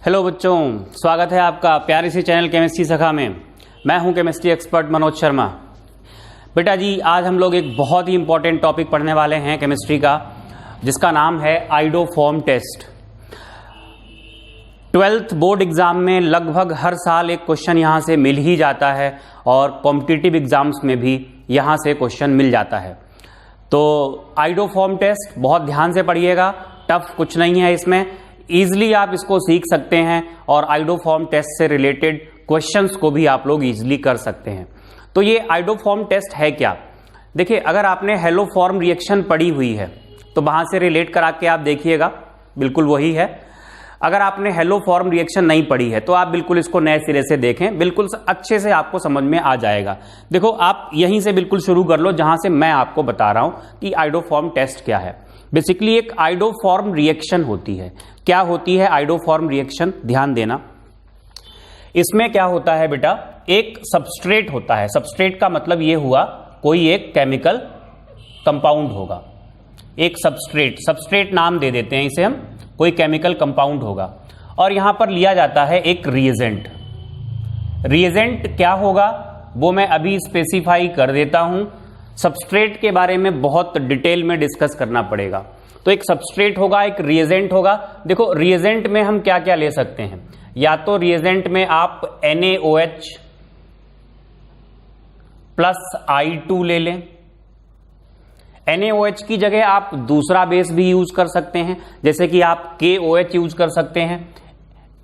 Hello बच्चों, स्वागत है आपका प्यारे से चैनल केमिस्ट्री सखा में। मैं हूं केमिस्ट्री एक्सपर्ट मनोज शर्मा। बेटा जी, आज हम लोग एक बहुत ही इंपॉर्टेंट टॉपिक पढ़ने वाले हैं केमिस्ट्री का, जिसका नाम है iodoform test. 12th board exam में लगभग हर साल एक क्वेश्चन यहाँ से मिल ही जाता है और कॉम्पिटिटिव एग्जाम्स में भी यहाँ से क्वेश्चन मिल जाता है। तो आइडोफॉर्म टेस्ट बहुत ध्यान से पढ़िएगा, टफ कुछ नहीं है इसमें, ईजिली आप इसको सीख सकते हैं और आइडोफॉर्म टेस्ट से रिलेटेड क्वेश्चंस को भी आप लोग ईजिली कर सकते हैं। तो ये आइडोफॉर्म टेस्ट है क्या? देखिए, अगर आपने हेलोफॉर्म रिएक्शन पढ़ी हुई है तो वहां से रिलेट करा के आप देखिएगा, बिल्कुल वही है। अगर आपने हेलोफॉर्म रिएक्शन नहीं पढ़ी है तो आप बिल्कुल इसको नए सिरे से देखें, बिल्कुल अच्छे से आपको समझ में आ जाएगा। देखो, आप यहीं से बिल्कुल शुरू कर लो जहां से मैं आपको बता रहा हूं कि आइडोफॉर्म टेस्ट क्या है। बेसिकली एक आइडोफॉर्म रिएक्शन होती है। क्या होती है आइडोफॉर्म रिएक्शन? ध्यान देना। इसमें क्या होता है बेटा, एक सबस्ट्रेट होता है। सबस्ट्रेट का मतलब यह हुआ कोई एक केमिकल कंपाउंड होगा। एक सबस्ट्रेट नाम दे देते हैं इसे हम, कोई केमिकल कंपाउंड होगा। और यहां पर लिया जाता है एक रिएजेंट। रिएजेंट क्या होगा वो मैं अभी स्पेसिफाई कर देता हूं। सबस्ट्रेट के बारे में बहुत डिटेल में डिस्कस करना पड़ेगा। तो एक सबस्ट्रेट होगा, एक रिएजेंट होगा। देखो, रिएजेंट में हम क्या क्या ले सकते हैं? या तो रिएजेंट में आप NaOH प्लस I2 ले लें। NaOH की जगह आप दूसरा बेस भी यूज कर सकते हैं, जैसे कि आप KOH यूज कर सकते हैं।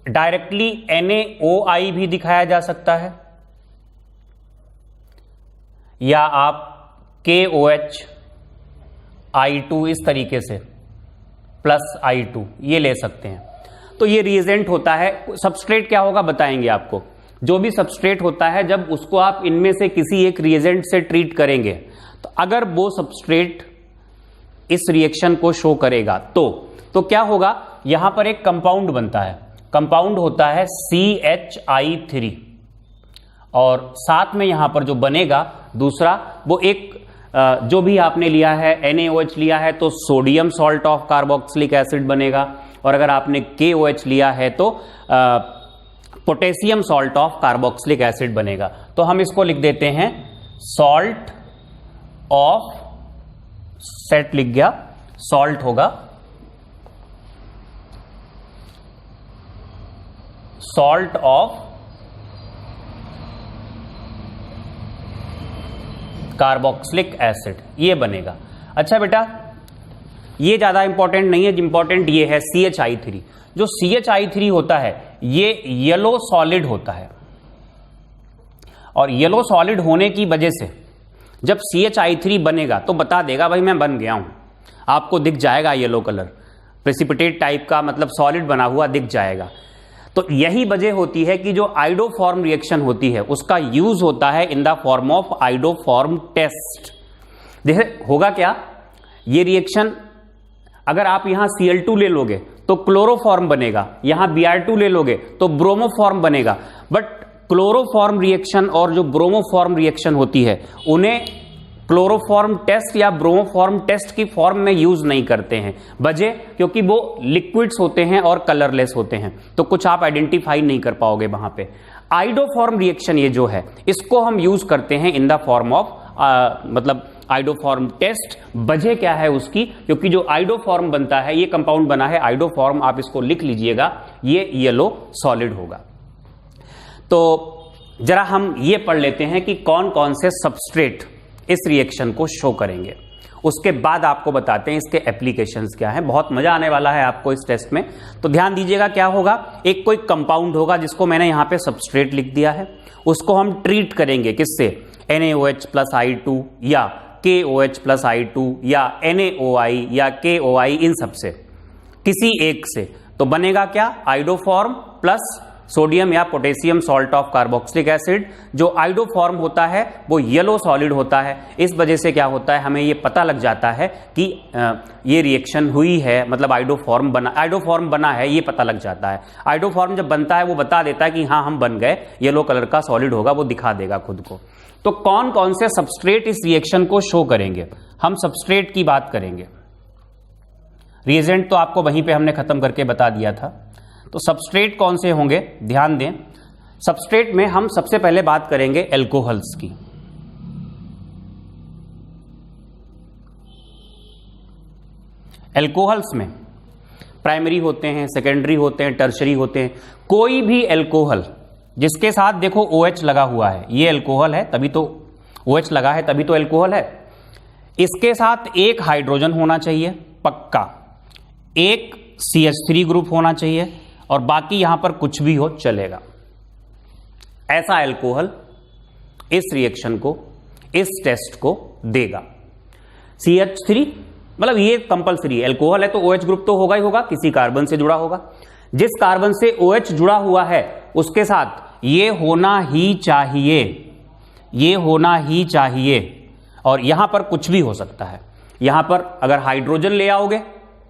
डायरेक्टली NaOI भी दिखाया जा सकता है, या आप KOH I2 इस तरीके से प्लस I2 ये ले सकते हैं। तो ये रिएजेंट होता है। सबस्ट्रेट क्या होगा बताएंगे आपको। जो भी सबस्ट्रेट होता है, जब उसको आप इनमें से किसी एक रिएजेंट से ट्रीट करेंगे तो अगर वो सबस्ट्रेट इस रिएक्शन को शो करेगा तो क्या होगा, यहां पर एक कंपाउंड बनता है। कंपाउंड होता है CHI3 और साथ में यहां पर जो बनेगा दूसरा, वो एक जो भी आपने लिया है NaOH लिया है तो sodium salt of carboxylic acid बनेगा, और अगर आपने KOH लिया है तो potassium salt of carboxylic acid बनेगा। तो हम इसको लिख देते हैं सॉल्ट ऑफ, सेट लिख गया, सॉल्ट होगा सॉल्ट ऑफ कार्बोक्सिलिक एसिड, ये बनेगा। अच्छा बेटा, ये ज्यादा इंपॉर्टेंट नहीं है, इंपॉर्टेंट ये है CHI3। जो CHI3 होता है ये येलो सॉलिड होता है, और येलो सॉलिड होने की वजह से जब CHI3 बनेगा तो बता देगा भाई मैं बन गया हूं। आपको दिख जाएगा येलो कलर, प्रेसिपिटेट टाइप का, मतलब सॉलिड बना हुआ दिख जाएगा। तो यही वजह होती है कि जो आइडोफॉर्म रिएक्शन होती है उसका यूज होता है in the form of iodoform test. देखिए होगा क्या, ये रिएक्शन अगर आप यहां Cl2 ले लोगे तो क्लोरोफॉर्म बनेगा, यहां Br2 ले लोगे तो ब्रोमोफॉर्म बनेगा। बट क्लोरोफॉर्म रिएक्शन और जो ब्रोमोफॉर्म रिएक्शन होती है उन्हें क्लोरोफॉर्म टेस्ट या ब्रोमोफॉर्म टेस्ट की फॉर्म में यूज नहीं करते हैं। वजह, क्योंकि वो लिक्विड्स होते हैं और कलरलेस होते हैं, तो कुछ आप आइडेंटिफाई नहीं कर पाओगे वहां पे। आइडोफॉर्म रिएक्शन ये जो है इसको हम यूज करते हैं इन द फॉर्म ऑफ मतलब आइडोफॉर्म टेस्ट। वजह क्या है उसकी? क्योंकि जो आइडोफॉर्म बनता है, ये कंपाउंड बना है आइडोफॉर्म, आप इसको लिख लीजिएगा, ये येलो सॉलिड होगा। तो जरा हम ये पढ़ लेते हैं कि कौन कौन से सबस्ट्रेट इस रिएक्शन को शो करेंगे, उसके बाद आपको बताते हैं इसके एप्लीकेशंस क्या हैं। बहुत मजा आने वाला है आपको इस टेस्ट में। तो ध्यान दीजिएगा, क्या होगा, एक कोई कंपाउंड होगा जिसको मैंने यहां पे सबस्ट्रेट लिख दिया है, उसको हम ट्रीट करेंगे किससे? NaOH प्लस I2 या KOH प्लस I2 या NaOI या KOI, इन सब से किसी एक से। तो बनेगा क्या? आइडोफॉर्म प्लस सोडियम या potassium salt of carboxylic acid. जो आइडोफॉर्म होता है वो येलो सॉलिड होता है। इस वजह से क्या होता है, हमें ये पता लग जाता है कि ये रिएक्शन हुई है, मतलब आइडोफॉर्म बना है, ये पता लग जाता है। आइडोफॉर्म जब बनता है वो बता देता है कि हाँ हम बन गए, येलो कलर का सॉलिड होगा, वो दिखा देगा खुद को। तो कौन कौन से सबस्ट्रेट इस रिएक्शन को शो करेंगे? हम सबस्ट्रेट की बात करेंगे। रिएजेंट तो आपको वहीं पे हमने खत्म करके बता दिया था। तो सबस्ट्रेट कौन से होंगे, ध्यान दें। सबस्ट्रेट में हम सबसे पहले बात करेंगे एल्कोहल्स की। एल्कोहल्स में प्राइमरी होते हैं, सेकेंडरी होते हैं, टर्शरी होते हैं। कोई भी एल्कोहल जिसके साथ देखो OH लगा हुआ है, ये एल्कोहल है तभी तो OH लगा है, तभी तो एल्कोहल है। इसके साथ एक हाइड्रोजन होना चाहिए पक्का, एक CH3 ग्रुप होना चाहिए और बाकी यहां पर कुछ भी हो चलेगा। ऐसा एल्कोहल इस रिएक्शन को, इस टेस्ट को देगा। CH3 मतलब ये कंपलसरी एल्कोहल है तो OH ग्रुप तो होगा ही होगा, किसी कार्बन से जुड़ा होगा। जिस कार्बन से OH जुड़ा हुआ है उसके साथ ये होना ही चाहिए, ये होना ही चाहिए। और यहां पर कुछ भी हो सकता है। यहां पर अगर हाइड्रोजन ले आओगे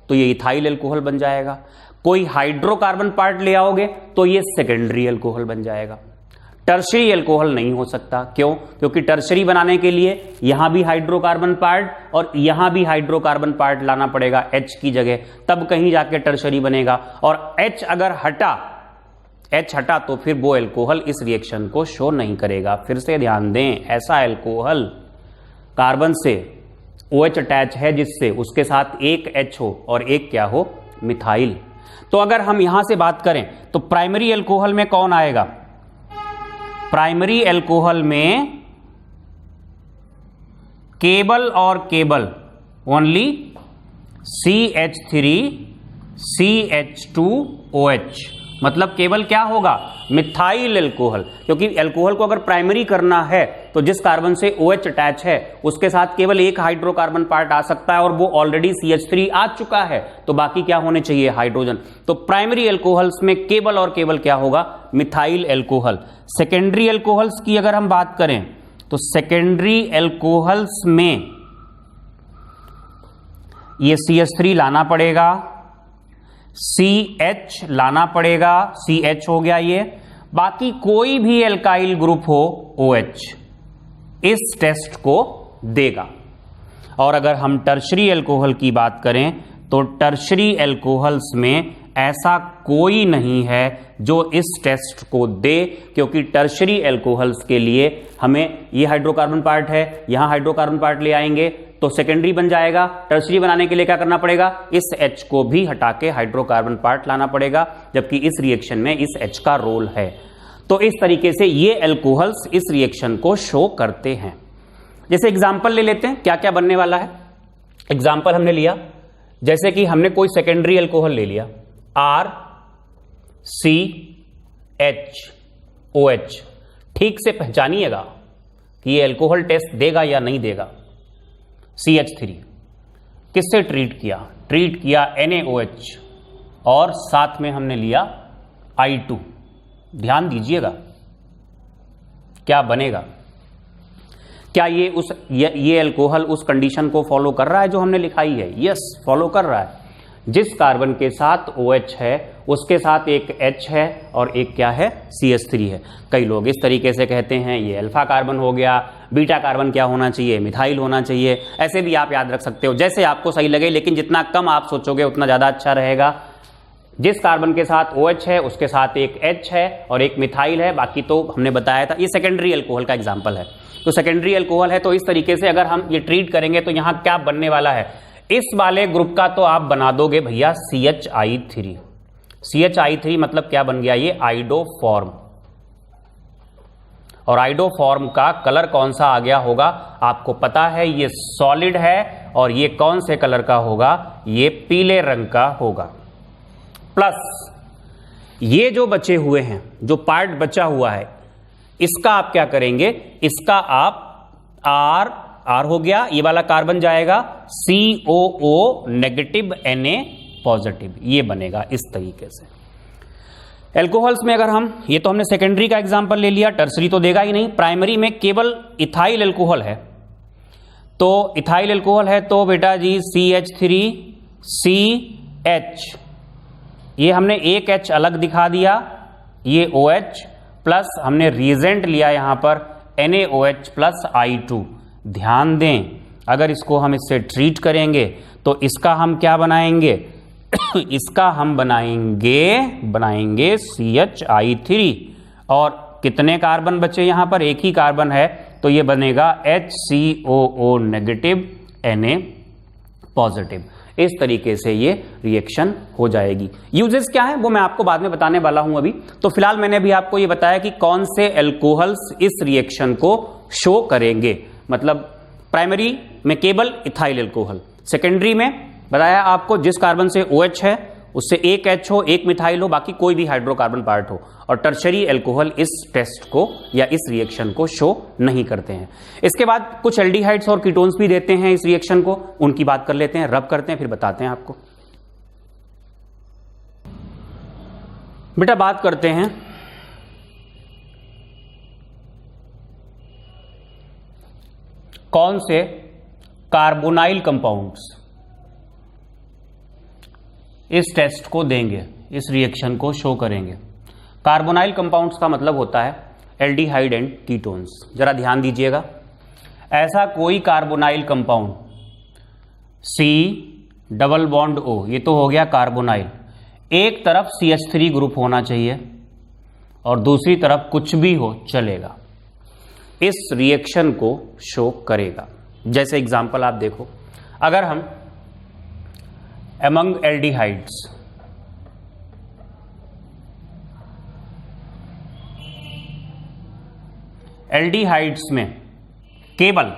तो ये इथाइल एल्कोहल बन जाएगा, कोई हाइड्रोकार्बन पार्ट ले आओगे तो ये सेकेंडरी एल्कोहल बन जाएगा। टर्शरी एल्कोहल नहीं हो सकता, क्यों? क्योंकि टर्शरी बनाने के लिए यहां भी हाइड्रोकार्बन पार्ट और यहां भी हाइड्रोकार्बन पार्ट लाना पड़ेगा H की जगह, तब कहीं जाके टर्शरी बनेगा। और H अगर हटा तो फिर वो एल्कोहल इस रिएक्शन को शो नहीं करेगा। फिर से ध्यान दें, ऐसा एल्कोहल कार्बन से OH अटैच है जिससे उसके साथ एक H हो और एक क्या हो, मिथाइल। तो अगर हम यहां से बात करें तो प्राइमरी एल्कोहल में कौन आएगा? प्राइमरी एल्कोहल में केबल और केबल ओनली CH3 CH2OH, मतलब केवल क्या होगा, मिथाइल एल्कोहल। क्योंकि एल्कोहल को अगर प्राइमरी करना है तो जिस कार्बन से OH अटैच है उसके साथ केवल एक हाइड्रोकार्बन पार्ट आ सकता है और वो ऑलरेडी CH3 आ चुका है, तो बाकी क्या होने चाहिए, हाइड्रोजन। तो प्राइमरी एल्कोहल्स में केवल और केवल क्या होगा, मिथाइल एल्कोहल। सेकेंडरी एल्कोहल्स की अगर हम बात करें तो सेकेंडरी एल्कोहल्स में ये CH3 लाना पड़ेगा, CH लाना पड़ेगा, CH हो गया ये, बाकी कोई भी एल्काइल ग्रुप हो OH इस टेस्ट को देगा। और अगर हम टर्शरी एल्कोहल की बात करें तो टर्शरी एल्कोहल्स में ऐसा कोई नहीं है जो इस टेस्ट को दे, क्योंकि टर्शरी एल्कोहल्स के लिए हमें ये हाइड्रोकार्बन पार्ट है, यहां हाइड्रोकार्बन पार्ट ले आएंगे तो सेकेंडरी बन जाएगा। टर्शरी बनाने के लिए क्या करना पड़ेगा, इस H को भी हटा के हाइड्रोकार्बन पार्ट लाना पड़ेगा, जबकि इस रिएक्शन में इस H का रोल है। तो इस तरीके से ये एल्कोहल्स इस रिएक्शन को शो करते हैं। जैसे एग्जांपल ले लेते हैं क्या क्या बनने वाला है। एग्जांपल हमने लिया, जैसे कि हमने कोई सेकेंडरी एल्कोहल ले लिया RCHOH। ठीक से पहचानिएगा कि ये एल्कोहल टेस्ट देगा या नहीं देगा। CH3 किससे ट्रीट किया NaOH और साथ में हमने लिया I2। ध्यान दीजिएगा क्या बनेगा, क्या ये एल्कोहल उस कंडीशन को फॉलो कर रहा है जो हमने लिखाई है? यस, फॉलो कर रहा है। जिस कार्बन के साथ OH है उसके साथ एक H है और एक क्या है, CH3 है। कई लोग इस तरीके से कहते हैं ये अल्फा कार्बन हो गया, बीटा कार्बन क्या होना चाहिए, मिथाइल होना चाहिए। ऐसे भी आप याद रख सकते हो, जैसे आपको सही लगे, लेकिन जितना कम आप सोचोगे उतना ज़्यादा अच्छा रहेगा। जिस कार्बन के साथ OH है उसके साथ एक H है और एक मिथाइल है, बाकी तो हमने बताया था। ये सेकेंडरी एल्कोहल का एग्जाम्पल है। तो सेकेंडरी एल्कोहल है तो इस तरीके से अगर हम ये ट्रीट करेंगे तो यहाँ क्या बनने वाला है, इस वाले ग्रुप का तो आप बना दोगे भैया CHI3। CHI3 मतलब क्या बन गया, ये आइडोफॉर्म। और आइडोफॉर्म का कलर कौन सा आ गया होगा, आपको पता है ये सॉलिड है और ये कौन से कलर का होगा, ये पीले रंग का होगा। प्लस ये जो बचे हुए हैं, जो पार्ट बचा हुआ है, इसका आप क्या करेंगे, इसका आप R हो गया, ये वाला कार्बन जाएगा COO नेगेटिव Na पॉजिटिव, ये बनेगा इस तरीके से। एल्कोहल्स में अगर हम, ये तो हमने सेकेंडरी का एग्जांपल ले लिया, टर्सरी तो देगा ही नहीं। प्राइमरी में केवल इथाइल एल्कोहल है, तो इथाइल एल्कोहल है तो बेटा जी CH3CH, ये हमने एक H अलग दिखा दिया, ये OH प्लस हमने रिएजेंट लिया यहां पर NaOH प्लस I2। ध्यान दें, अगर इसको हम इससे ट्रीट करेंगे तो इसका हम क्या बनाएंगे इसका हम बनाएंगे CH3 और कितने कार्बन बचे यहां पर, एक ही कार्बन है, तो ये बनेगा HCOO नेगेटिव Na पॉजिटिव। इस तरीके से ये रिएक्शन हो जाएगी। यूजेस क्या है वो मैं आपको बाद में बताने वाला हूं अभी। तो फिलहाल मैंने भी आपको ये बताया कि कौन से एल्कोहल्स इस रिएक्शन को शो करेंगे। मतलब प्राइमरी में केवल इथाइल एल्कोहल, सेकेंडरी में बताया आपको जिस कार्बन से OH है उससे एक H हो, एक मिथाइल हो, बाकी कोई भी हाइड्रोकार्बन पार्ट हो, और टर्शरी एल्कोहल इस टेस्ट को या इस रिएक्शन को शो नहीं करते हैं। इसके बाद कुछ एल्डिहाइड्स और कीटोन्स भी देते हैं इस रिएक्शन को, उनकी बात कर लेते हैं, रब करते हैं, फिर बताते हैं आपको। बेटा बात करते हैं कौन से कार्बोनाइल कंपाउंड्स इस टेस्ट को देंगे, इस रिएक्शन को शो करेंगे। कार्बोनाइल कंपाउंड्स का मतलब होता है एल्डिहाइड एंड कीटोन्स। जरा ध्यान दीजिएगा, ऐसा कोई carbonyl compound C double bond O, ये तो हो गया कार्बोनाइल, एक तरफ CH3 ग्रुप होना चाहिए और दूसरी तरफ कुछ भी हो चलेगा, इस रिएक्शन को शो करेगा। जैसे एग्जांपल आप देखो, अगर हम among aldehydes में केवल,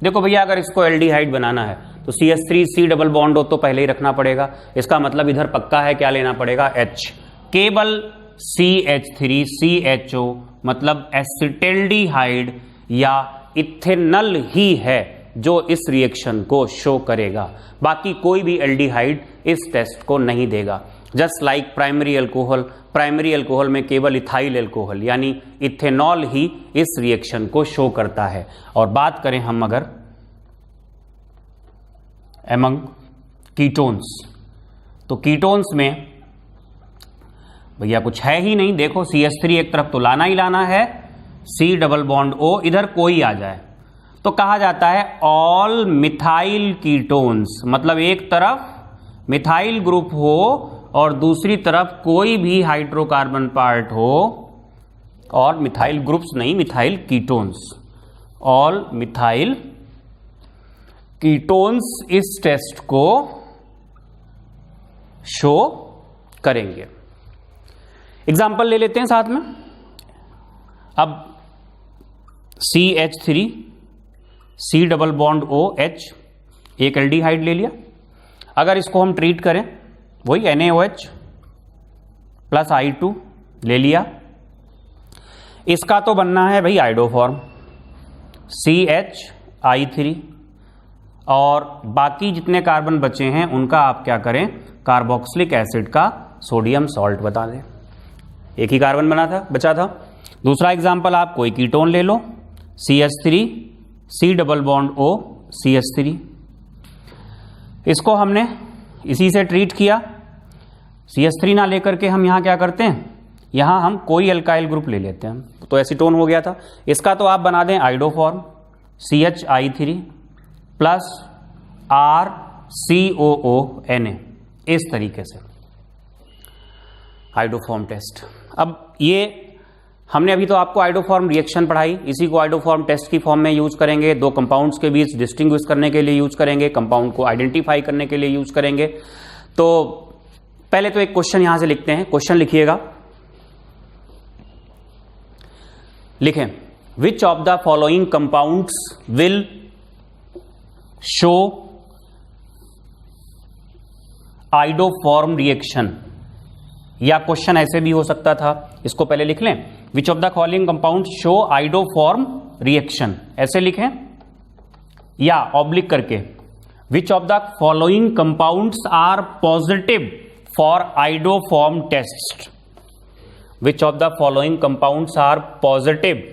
देखो भैया अगर इसको एल्डिहाइड बनाना है तो CH3 C डबल बॉन्ड हो तो पहले ही रखना पड़ेगा, इसका मतलब इधर पक्का है क्या लेना पड़ेगा H, केवल CH3 CHO मतलब एसिटेल्डिहाइड या इथेनॉल ही है जो इस रिएक्शन को शो करेगा, बाकी कोई भी एल्डिहाइड इस टेस्ट को नहीं देगा। जस्ट लाइक प्राइमरी एल्कोहल में केवल इथाइल एल्कोहल यानी इथेनॉल ही इस रिएक्शन को शो करता है। और बात करें हम अगर एमंग कीटोन्स, तो कीटोन्स में भैया कुछ है ही नहीं, देखो CH3 एक तरफ तो लाना ही लाना है, C डबल बॉन्ड O इधर कोई आ जाए तो कहा जाता है ऑल मिथाइल कीटोन्स, मतलब एक तरफ मिथाइल ग्रुप हो और दूसरी तरफ कोई भी हाइड्रोकार्बन पार्ट हो, और मिथाइल ग्रुप्स नहीं, methyl ketones, all methyl ketones इस टेस्ट को शो करेंगे। एग्जाम्पल ले लेते हैं साथ में। अब CH3 C double bond OH एक एल्डिहाइड ले लिया, अगर इसको हम ट्रीट करें वही NaOH प्लस I2 ले लिया, इसका तो बनना है भाई आइडोफॉर्म CH3, और बाकी जितने कार्बन बचे हैं उनका आप क्या करें, कार्बोक्सिलिक एसिड का सोडियम सॉल्ट बता दें। एक ही कार्बन बचा था। दूसरा एग्जाम्पल आप कोई कीटोन ले लो, CH3 C double bond O CH3, इसको हमने इसी से ट्रीट किया। CH3 ना लेकर के हम यहां क्या करते हैं, यहां हम कोई अल्काइल ग्रुप ले लेते हैं, तो एसीटोन हो गया था। इसका तो आप बना दें आइडोफॉर्म CHI3 प्लस RCOONA, इस तरीके से आइडोफॉर्म टेस्ट। अब ये हमने अभी तो आपको आइडोफॉर्म रिएक्शन पढ़ाई, इसी को आइडोफॉर्म टेस्ट की फॉर्म में यूज करेंगे, दो कंपाउंड्स के बीच डिस्टिंग्विश करने के लिए यूज करेंगे, कंपाउंड को आइडेंटिफाई करने के लिए यूज करेंगे। तो पहले तो एक क्वेश्चन यहां से लिखते हैं, क्वेश्चन लिखिएगा, लिखें which of the following compounds will show iodoform reaction, या क्वेश्चन ऐसे भी हो सकता था, इसको पहले लिख लें, which of the following compound show iodoform reaction, ऐसे लिखें, या ऑब्लिक करके which of the following compounds are positive for iodoform test, which of the following compounds are positive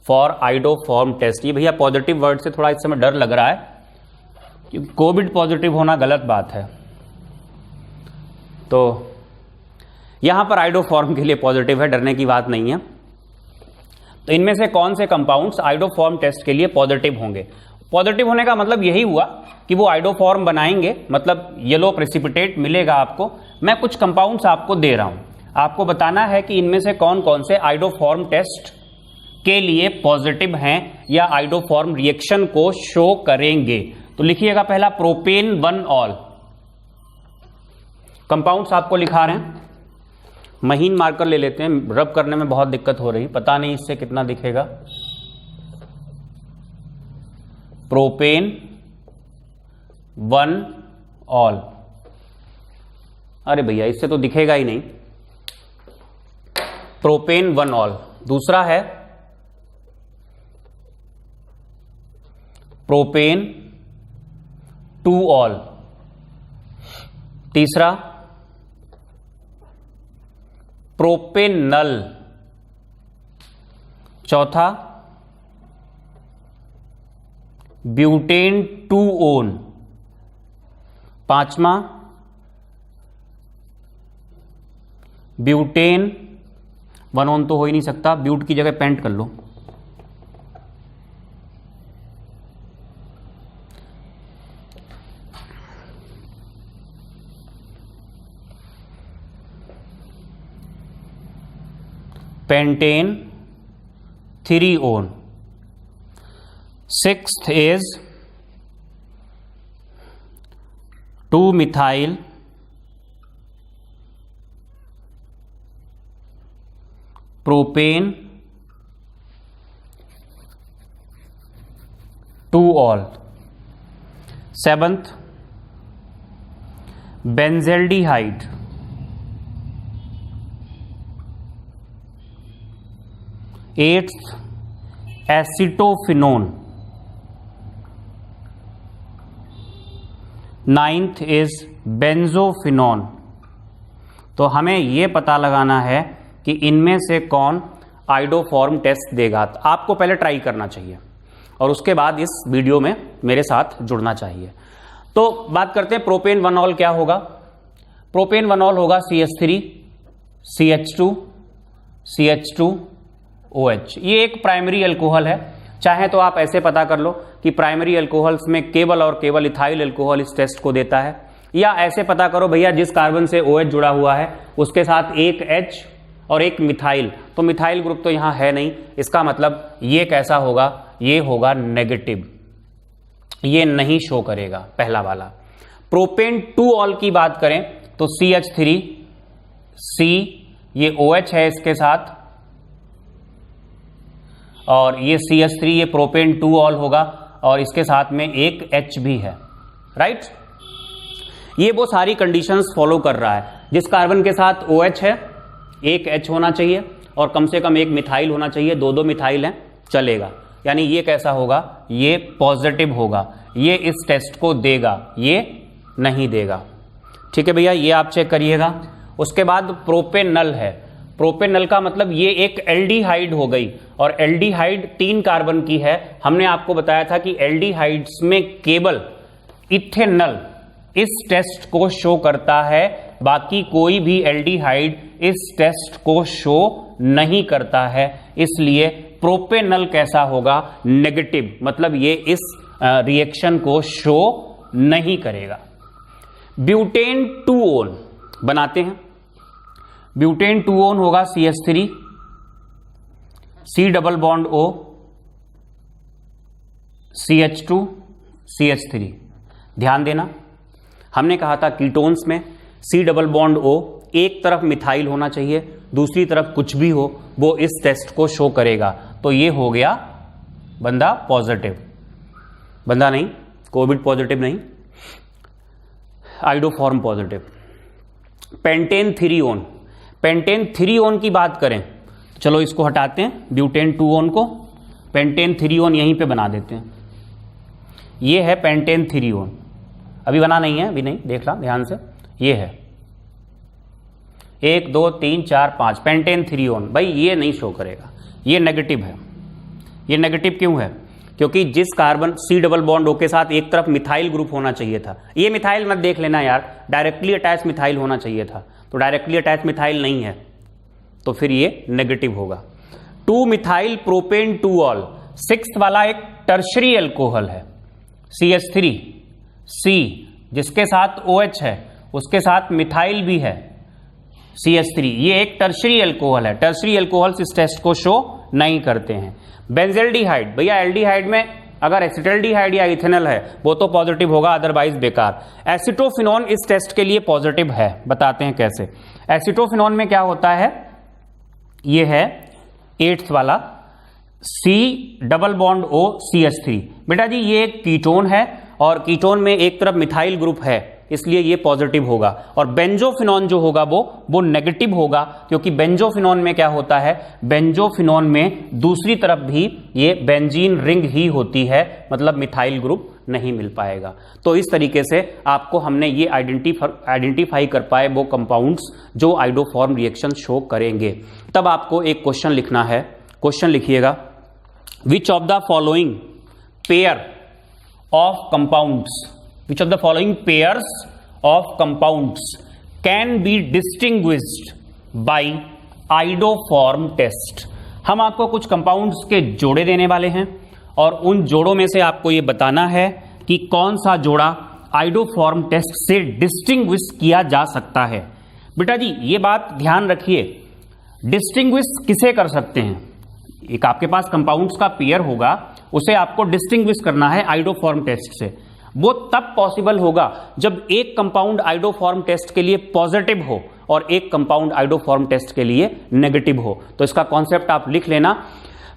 for iodoform test. ये भैया पॉजिटिव वर्ड से थोड़ा इस समय डर लग रहा है, क्योंकि कोविड पॉजिटिव होना गलत बात है, तो यहां पर आइडोफॉर्म के लिए पॉजिटिव है, डरने की बात नहीं है। तो इनमें से कौन से कंपाउंड्स आइडोफॉर्म टेस्ट के लिए पॉजिटिव होंगे, पॉजिटिव होने का मतलब यही हुआ कि वो आइडोफॉर्म बनाएंगे, मतलब येलो प्रेसिपिटेट मिलेगा आपको। मैं कुछ कंपाउंड्स आपको दे रहा हूं, आपको बताना है कि इनमें से कौन कौन से आइडोफॉर्म टेस्ट के लिए पॉजिटिव हैं या आइडोफॉर्म रिएक्शन को शो करेंगे। तो लिखिएगा पहला प्रोपेन 1 ऑल। कंपाउंड्स आपको लिखा रहे हैं, महीन मार्कर ले लेते हैं, रब करने में बहुत दिक्कत हो रही, पता नहीं इससे कितना दिखेगा। प्रोपेन 1 ऑल, अरे भैया इससे तो दिखेगा ही नहीं। Propane 1 all. दूसरा है प्रोपेन 2 ऑल। तीसरा प्रोपेनल। चौथा ब्यूटेन 2 ओन। पांचवा ब्यूटेन 1 ओन तो हो ही नहीं सकता, ब्यूट की जगह पेंट कर लो। Pentane 3 one. Sixth is 2 methyl propane 2 ol. Seventh benzaldehyde. Eighth acetophenone. Ninth is benzophenone. तो हमें यह पता लगाना है कि इनमें से कौन आइडोफॉर्म टेस्ट देगा। आपको पहले ट्राई करना चाहिए और उसके बाद इस वीडियो में मेरे साथ जुड़ना चाहिए। तो बात करते हैं प्रोपेन 1 ऑल क्या होगा। प्रोपेन 1 ऑल होगा CH3 CH2 CH2 OH। ये एक प्राइमरी अल्कोहल है। चाहे तो आप ऐसे पता कर लो कि प्राइमरी अल्कोहल्स में केवल और केवल इथाइल अल्कोहल इस टेस्ट को देता है, या ऐसे पता करो भैया जिस कार्बन से OH जुड़ा हुआ है उसके साथ एक H और एक मिथाइल, तो मिथाइल ग्रुप तो यहां है नहीं, इसका मतलब ये कैसा होगा, ये होगा नेगेटिव, ये नहीं शो करेगा पहला वाला। प्रोपेन 2 ऑल की बात करें तो CH3 C, ये OH है इसके साथ, और ये CH3 ये प्रोपेन 2 ऑल होगा और इसके साथ में एक H भी है, राइट। ये वो सारी कंडीशंस फॉलो कर रहा है। जिस कार्बन के साथ OH है एक H होना चाहिए और कम से कम एक मिथाइल होना चाहिए, 2-2 मिथाइल हैं चलेगा। यानी ये कैसा होगा, ये पॉजिटिव होगा, ये इस टेस्ट को देगा, ये नहीं देगा। ठीक है भैया, ये आप चेक करिएगा। उसके बाद प्रोपेनल है। प्रोपेनल का मतलब ये एक एल्डिहाइड हो गई, और एल्डिहाइड 3 कार्बन की है। हमने आपको बताया था कि एल्डिहाइड्स में केवल इथेनल इस टेस्ट को शो करता है, बाकी कोई भी एल्डिहाइड इस टेस्ट को शो नहीं करता है। इसलिए प्रोपेनल कैसा होगा, नेगेटिव, मतलब ये इस रिएक्शन को शो नहीं करेगा। ब्यूटेन 2 ओन बनाते हैं। ब्यूटेन 2 ओन होगा CH3 C double bond O CH2 CH3। ध्यान देना, हमने कहा था कीटोन्स में C डबल बॉन्ड O एक तरफ मिथाइल होना चाहिए, दूसरी तरफ कुछ भी हो, वो इस टेस्ट को शो करेगा। तो ये हो गया बंदा पॉजिटिव, बंदा नहीं, कोविड पॉजिटिव नहीं, iodoform positive. Pentane 3 own. Pentane 3 own की बात करें तो चलो इसको हटाते हैं, ब्यूटेन 2 ओन को, पेंटेन 3 ओन यहीं पे बना देते हैं। ये है पेंटेन 3 ओन, अभी बना नहीं है, अभी नहीं, देख ला ध्यान से, ये है 1 2 3 4 5 पेंटेन 3 ओन। भाई ये नहीं शो करेगा, ये नेगेटिव है। ये नेगेटिव क्यों है, क्योंकि जिस carbon C double bond O के साथ एक तरफ मिथाइल ग्रुप होना चाहिए था, ये मिथाइल मत देख लेना यार, डायरेक्टली अटैच मिथाइल होना चाहिए था, तो डायरेक्टली अटैच मिथाइल नहीं है, तो फिर ये नेगेटिव होगा। 2 मिथाइल प्रोपेन 2 ऑल। 6th वाला एक टर्शरी अल्कोहल है। CH3 C, जिसके साथ OH है उसके साथ मिथाइल भी है CH3, ये एक टर्शरी अल्कोहल है। टर्शरी अल्कोहल्स इस टेस्ट को शो नहीं करते हैं। बेंजेल्डिहाइड, भैया एल्डिहाइड में अगर एसिटल्डिहाइड या इथेनॉल है वो तो पॉजिटिव होगा, अदरवाइज बेकार। एसिटोफिनॉन इस टेस्ट के लिए पॉजिटिव है, बताते हैं कैसे। एसिटोफिनॉन में क्या होता है, ये है 8th वाला C double bond O CH3। बेटा जी ये एक कीटोन है और कीटोन में एक तरफ मिथाइल ग्रुप है, इसलिए ये पॉजिटिव होगा। और बेंजोफिनॉन जो होगा वो नेगेटिव होगा, क्योंकि बेंजोफिनॉन में क्या होता है, बेंजोफिनॉन में दूसरी तरफ भी ये बेंजीन रिंग ही होती है, मतलब मिथाइल ग्रुप नहीं मिल पाएगा। तो इस तरीके से आपको हमने ये आइडेंटिफाई कर पाए वो कंपाउंड्स जो आइडोफॉर्म रिएक्शन शो करेंगे। तब आपको एक क्वेश्चन लिखना है, क्वेश्चन लिखिएगा, विच of the following pair of compounds, which of the following pairs of compounds can be distinguished by iodoform test। हम आपको कुछ कंपाउंड्स के जोड़े देने वाले हैं और उन जोड़ों में से आपको ये बताना है कि कौन सा जोड़ा आइडोफॉर्म टेस्ट से डिस्टिंग्विश किया जा सकता है। बेटा जी ये बात ध्यान रखिए, डिस्टिंग्विश किसे कर सकते हैं, एक आपके पास कंपाउंड्स का पेयर होगा, उसे आपको डिस्टिंग्विश करना है आइडोफॉर्म टेस्ट से। वो तब पॉसिबल होगा जब एक कंपाउंड आइडोफॉर्म टेस्ट के लिए पॉजिटिव हो और एक कंपाउंड आइडोफॉर्म टेस्ट के लिए नेगेटिव हो। तो इसका कॉन्सेप्ट आप लिख लेना,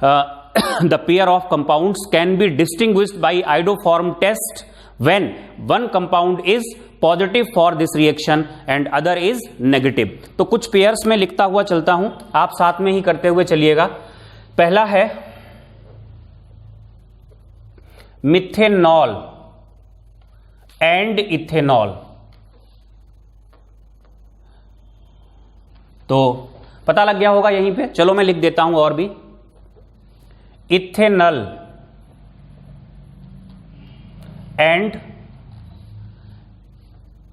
the pair of compounds can be distinguished by iodoform test when one compound is positive for this reaction and other is negative. तो कुछ पेयर्स में लिखता हुआ चलता हूं, आप साथ में ही करते हुए चलिएगा। पहला है मिथेनॉल एंड इथेनॉल। तो पता लग गया होगा यहीं पे, चलो मैं लिख देता हूं और भी, इथेनॉल एंड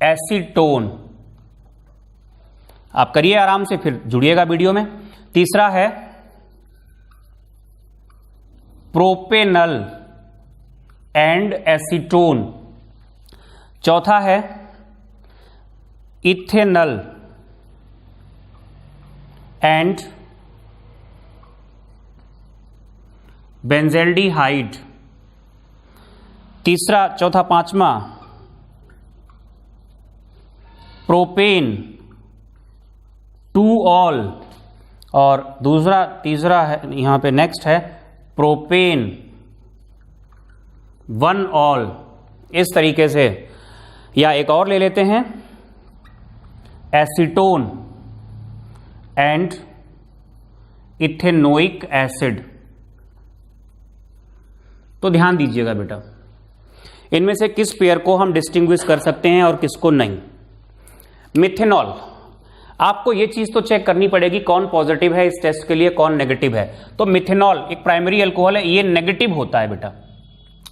एसीटोन। आप करिए आराम से, फिर जुड़िएगा वीडियो में। तीसरा है प्रोपेनॉल एंड एसीटोन। चौथा है इथेनॉल एंड बेंजेल्डिहाइड। तीसरा, चौथा, पांचवा प्रोपेन टू ऑल, और दूसरा तीसरा है यहां पे नेक्स्ट है प्रोपेन वन ऑल। इस तरीके से, या एक और ले लेते हैं एसीटोन एंड इथेनोइक एसिड। तो ध्यान दीजिएगा बेटा, इनमें से किस पेयर को हम डिस्टिंग्विश कर सकते हैं और किसको नहीं। मिथेनॉल, आपको यह चीज तो चेक करनी पड़ेगी कौन पॉजिटिव है इस टेस्ट के लिए, कौन नेगेटिव है। तो मिथेनॉल एक प्राइमरी अल्कोहल है, ये नेगेटिव होता है बेटा,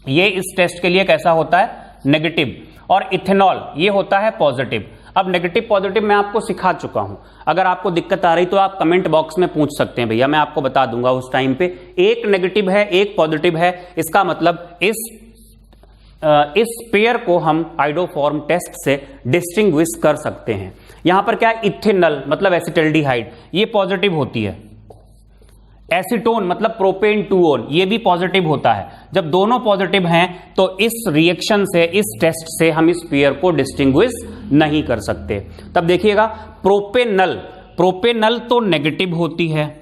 ये इस टेस्ट के लिए कैसा होता है, नेगेटिव। और इथेनॉल ये होता है पॉजिटिव। अब नेगेटिव पॉजिटिव मैं आपको सिखा चुका हूं, अगर आपको दिक्कत आ रही तो आप कमेंट बॉक्स में पूछ सकते हैं, भैया मैं आपको बता दूंगा उस टाइम पे। एक नेगेटिव है एक पॉजिटिव है, इसका मतलब इस पेयर को हम आइडोफॉर्म टेस्ट से डिस्टिंग्विश कर सकते हैं। यहां पर क्या, इथेनॉल मतलब एसिटल्डिहाइड, ये पॉजिटिव होती है। एसीटोन मतलब प्रोपेन टू ऑल, ये भी पॉजिटिव होता है। जब दोनों पॉजिटिव हैं तो इस रिएक्शन से, इस टेस्ट से हम इस पेयर को डिस्टिंग्विश नहीं कर सकते। तब देखिएगा प्रोपेनल तो नेगेटिव होती है,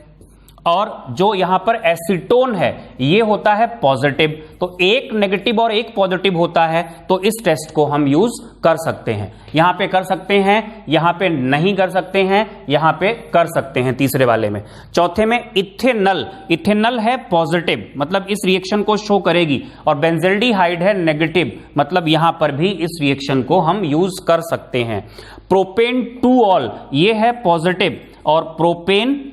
और जो यहां पर एसीटोन है ये होता है पॉजिटिव। तो एक नेगेटिव और एक पॉजिटिव होता है, तो इस टेस्ट को हम यूज कर सकते हैं। यहां पे कर सकते हैं, यहां पे नहीं कर सकते हैं, यहां पे कर सकते हैं तीसरे वाले में। चौथे में इथेनॉल है पॉजिटिव, मतलब इस रिएक्शन को शो करेगी, और बेंजेल्डिहाइड है नेगेटिव, मतलब यहां पर भी इस रिएक्शन को हम यूज कर सकते हैं। प्रोपेन टू ऑल ये है पॉजिटिव, और प्रोपेन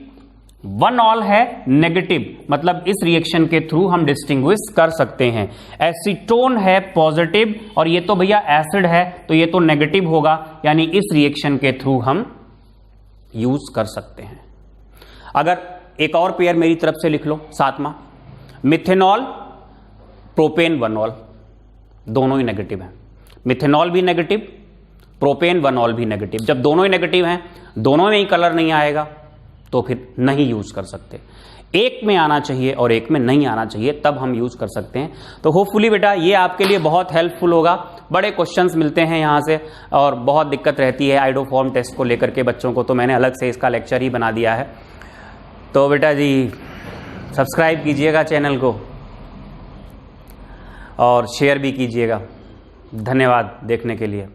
वन ऑल है नेगेटिव, मतलब इस रिएक्शन के थ्रू हम डिस्टिंग्विश कर सकते हैं। एसीटोन है पॉजिटिव, और ये तो भैया एसिड है तो ये तो नेगेटिव होगा, यानी इस रिएक्शन के थ्रू हम यूज कर सकते हैं। अगर एक और पेयर मेरी तरफ से लिख लो, सातवां, मिथेनॉल प्रोपेन वन ऑल। दोनों ही नेगेटिव हैं। मिथेनॉल भी नेगेटिव, प्रोपेन वनॉल भी नेगेटिव। जब दोनों ही नेगेटिव हैं, दोनों में ही कलर नहीं आएगा तो फिर नहीं यूज कर सकते। एक में आना चाहिए और एक में नहीं आना चाहिए, तब हम यूज कर सकते हैं। तो होपफुली बेटा ये आपके लिए बहुत हेल्पफुल होगा। बड़े क्वेश्चंस मिलते हैं यहाँ से और बहुत दिक्कत रहती है आइडोफॉर्म टेस्ट को लेकर के बच्चों को, तो मैंने अलग से इसका लेक्चर ही बना दिया है। तो बेटा जी सब्सक्राइब कीजिएगा चैनल को और शेयर भी कीजिएगा। धन्यवाद देखने के लिए।